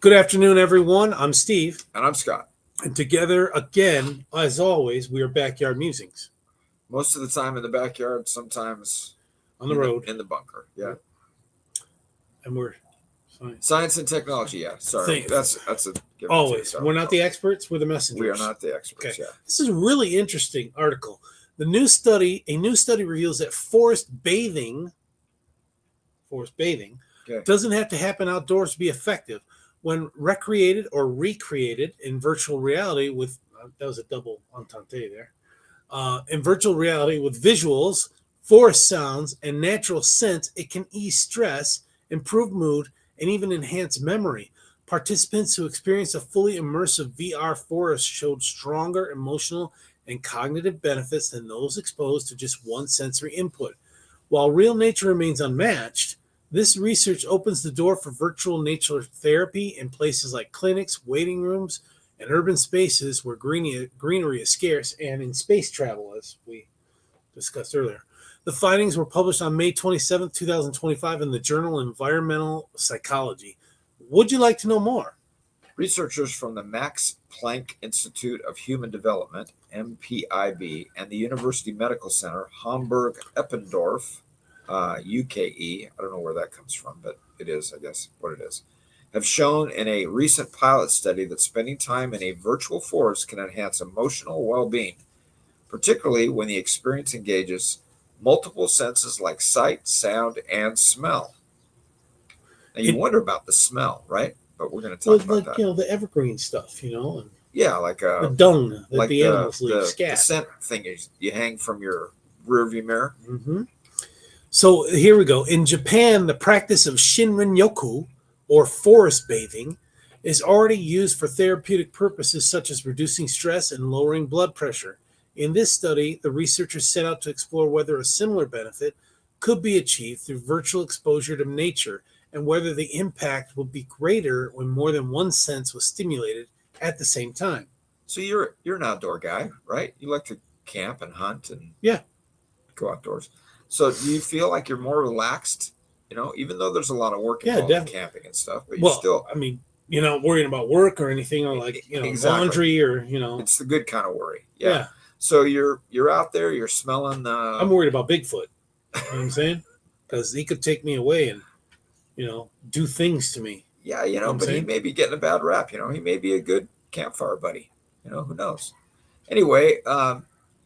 Good afternoon, everyone. I'm Steve. And I'm Scott. And together again, as always, we are Backyard Musings. Most of the time in the backyard, sometimes on the road. In the bunker. Yeah. And we're science and technology. Yeah. Sorry. That's a given. Always. We're not the experts, we're the messengers. We are not the experts. Okay. Yeah. This is a really interesting article. A new study reveals that forest bathing doesn't have to happen outdoors to be effective. When recreated or recreated in virtual reality with, that was a double entente there, in virtual reality with visuals, forest sounds, and natural scents, it can ease stress, improve mood, and even enhance memory. Participants who experienced a fully immersive VR forest showed stronger emotional and cognitive benefits than those exposed to just one sensory input. While real nature remains unmatched, this research opens the door for virtual nature therapy in places like clinics, waiting rooms, and urban spaces where greenery is scarce, and in space travel, as we discussed earlier. The findings were published on May 27, 2025 in the journal Environmental Psychology. Would you like to know more? Researchers from the Max Planck Institute of Human Development, MPIB, and the University Medical Center, Hamburg-Eppendorf, UKE, I don't know where that comes from, but it is, I guess, what it is, have shown in a recent pilot study that spending time in a virtual forest can enhance emotional well-being, particularly when the experience engages multiple senses like sight, sound, and smell. Now, you wonder about the smell, right? But we're going to talk about that. The evergreen stuff, and like the dung that the animals leave, the scent thing you hang from your rearview mirror. Mm-hmm. So here we go. In Japan, the practice of Shinrin-yoku, or forest bathing, is already used for therapeutic purposes such as reducing stress and lowering blood pressure. In this study, the researchers set out to explore whether a similar benefit could be achieved through virtual exposure to nature and whether the impact would be greater when more than one sense was stimulated at the same time. So you're an outdoor guy, right? You like to camp and hunt and go outdoors. So do you feel like you're more relaxed, even though there's a lot of work involved in camping and stuff, but you're not worrying about work or anything, or laundry or, It's the good kind of worry. Yeah. So you're out there, you're smelling I'm worried about Bigfoot. You know what I'm saying? Because he could take me away and, do things to me. Yeah, but he may be getting a bad rap, he may be a good campfire buddy. Who knows? Anyway,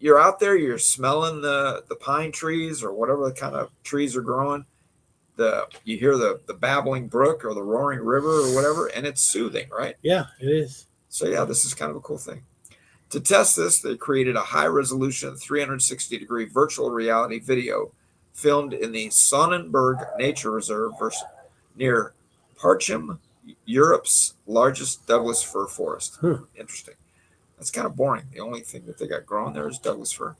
you're out there, you're smelling the pine trees or whatever the kind of trees are growing. You hear the babbling brook or the roaring river or whatever, and it's soothing, right? Yeah, it is. So this is kind of a cool thing. To test this, they created a high-resolution 360-degree virtual reality video filmed in the Sonnenberg Nature Reserve near Parchim, Europe's largest Douglas fir forest. Interesting. That's kind of boring. The only thing that they got growing there is Douglas fir.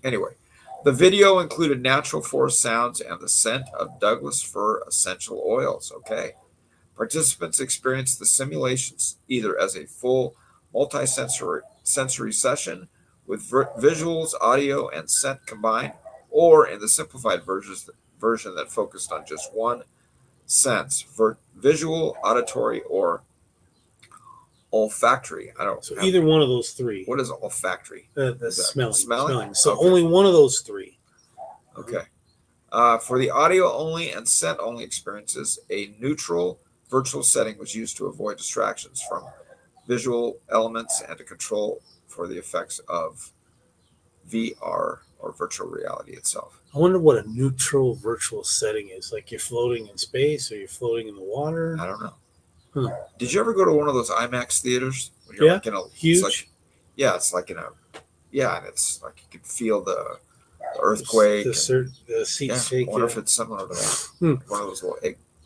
Anyway, the video included natural forest sounds and the scent of Douglas fir essential oils. Okay. Participants experienced the simulations either as a full multi-sensory session with visuals, audio, and scent combined, or in the simplified version that focused on just one sense, visual, auditory, or olfactory. Either one of those three. What is olfactory? The smelling. Smelling. So only one of those three. Okay. For the audio only and scent only experiences, a neutral virtual setting was used to avoid distractions from visual elements and to control for the effects of VR or virtual reality itself. I wonder what a neutral virtual setting is. Like you're floating in space or you're floating in the water? I don't know. Did you ever go to one of those IMAX theaters? When you're like in a huge. It's like and it's like you can feel the earthquake. The seats shake. I wonder if it's similar to that. One of those little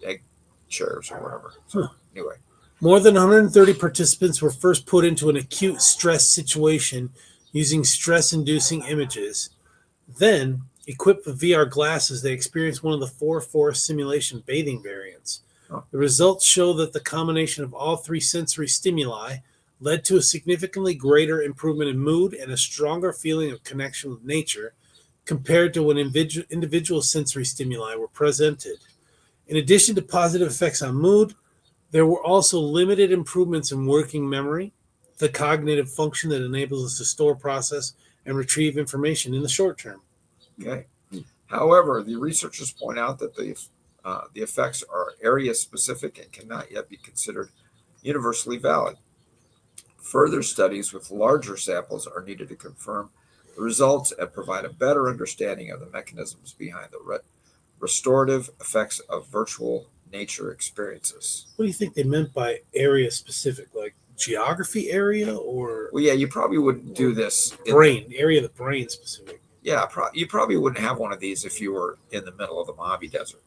egg chairs or whatever. So anyway. More than 130 participants were first put into an acute stress situation using stress-inducing images. Then, equipped with VR glasses, they experienced one of the 4 forest simulation bathing variants. The results show that the combination of all 3 sensory stimuli led to a significantly greater improvement in mood and a stronger feeling of connection with nature compared to when individual sensory stimuli were presented. In addition to positive effects on mood, There were also limited improvements in working memory, the cognitive function that enables us to store, process, and retrieve information in the short term. Okay. However, the researchers point out that the effects are area specific and cannot yet be considered universally valid. Further studies with larger samples are needed to confirm the results and provide a better understanding of the mechanisms behind the restorative effects of virtual nature experiences. What do you think they meant by area specific? Like geography area or Well, yeah, you probably wouldn't do this brain, area of the brain specific? Yeah, you probably wouldn't have one of these if you were in the middle of the Mojave Desert.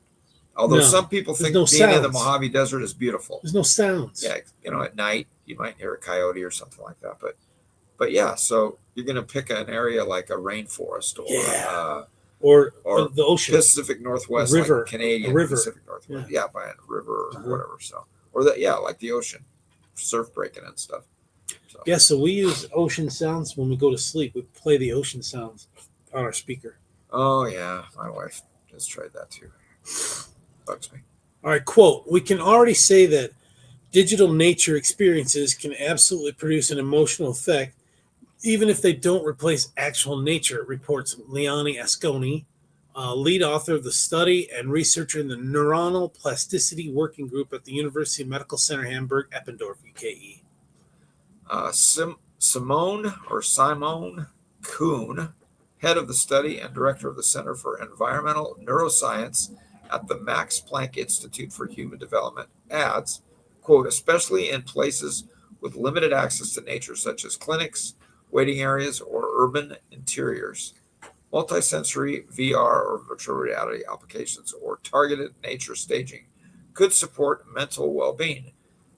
Although No, some people there's think no being in the sounds. Mojave Desert is beautiful. There's no sounds. Yeah, at night you might hear a coyote or something like that. But yeah, so you're going to pick an area like a rainforest Or or the ocean, Pacific Northwest, river, like Canadian river. Pacific Northwest. Yeah. Yeah, by a river or Uh-huh. whatever. So like the ocean, surf breaking and stuff. So. Yeah, so we use ocean sounds when we go to sleep. We play the ocean sounds on our speaker. Oh yeah, my wife has tried that too. Bugs me. All right, quote, we can already say that digital nature experiences can absolutely produce an emotional effect, even if they don't replace actual nature, reports Leone Asconi, lead author of the study and researcher in the Neuronal Plasticity Working Group at the University Medical Center Hamburg, Eppendorf, UKE. Simone Kuhn, head of the study and director of the Center for Environmental Neuroscience at the Max Planck Institute for Human Development, adds, quote, especially in places with limited access to nature, such as clinics, waiting areas, or urban interiors, multisensory VR or virtual reality applications or targeted nature staging could support mental well-being.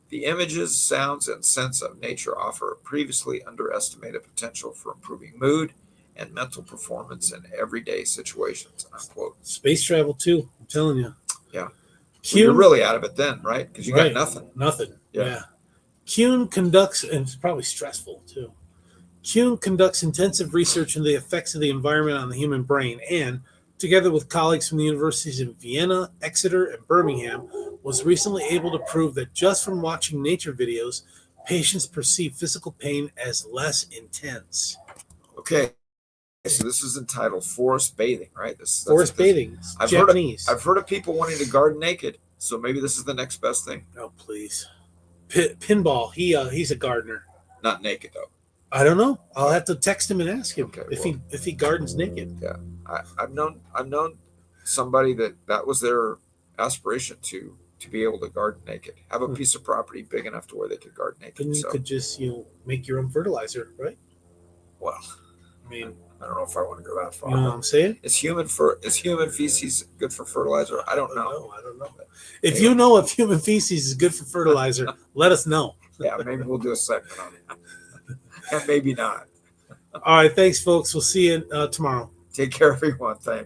The images, sounds, and sense of nature offer a previously underestimated potential for improving mood and mental performance in everyday situations, unquote. Space travel, too, I'm telling you. Yeah. Well, you're really out of it then, right? Because you got nothing. Nothing. Yeah. Kuhn conducts, and it's probably stressful, too. Kuhn conducts intensive research into the effects of the environment on the human brain and, together with colleagues from the universities in Vienna, Exeter, and Birmingham, was recently able to prove that just from watching nature videos, patients perceive physical pain as less intense. Okay, so this is entitled Forest Bathing, right? Forest bathing, Japanese. I've heard of people wanting to garden naked, so maybe this is the next best thing. Oh, please. Pinball, he's a gardener. Not naked, though. I don't know. I'll have to text him and ask him if he gardens naked. Yeah, I've known somebody that was their aspiration to be able to garden naked, have a piece of property big enough to where they could garden naked. Then you could just make your own fertilizer, right? Well, I mean, I don't know if I want to go that far. You know what I'm saying? Is human feces good for fertilizer? I don't know. I don't know. If you know if human feces is good for fertilizer, let us know. Yeah, maybe we'll do a segment on it. And maybe not. All right. Thanks, folks. We'll see you tomorrow. Take care, everyone. Thanks.